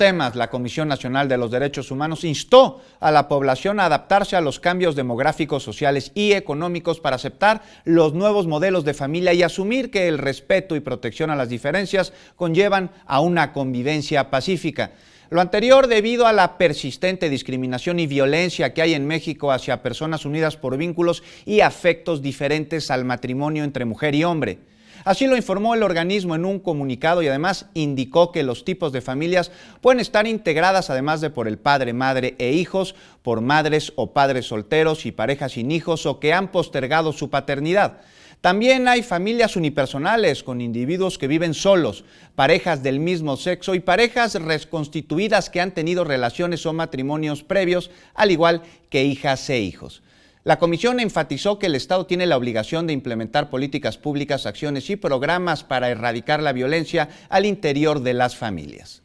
temas, la Comisión Nacional de los Derechos Humanos instó a la población a adaptarse a los cambios demográficos, sociales y económicos para aceptar los nuevos modelos de familia y asumir que el respeto y protección a las diferencias conllevan a una convivencia pacífica. Lo anterior debido a la persistente discriminación y violencia que hay en México hacia personas unidas por vínculos y afectos diferentes al matrimonio entre mujer y hombre. Así lo informó el organismo en un comunicado y además indicó que los tipos de familias pueden estar integradas además de por el padre, madre e hijos, por madres o padres solteros y parejas sin hijos o que han postergado su paternidad. También hay familias unipersonales con individuos que viven solos, parejas del mismo sexo y parejas reconstituidas que han tenido relaciones o matrimonios previos, al igual que hijas e hijos. La comisión enfatizó que el Estado tiene la obligación de implementar políticas públicas, acciones y programas para erradicar la violencia al interior de las familias.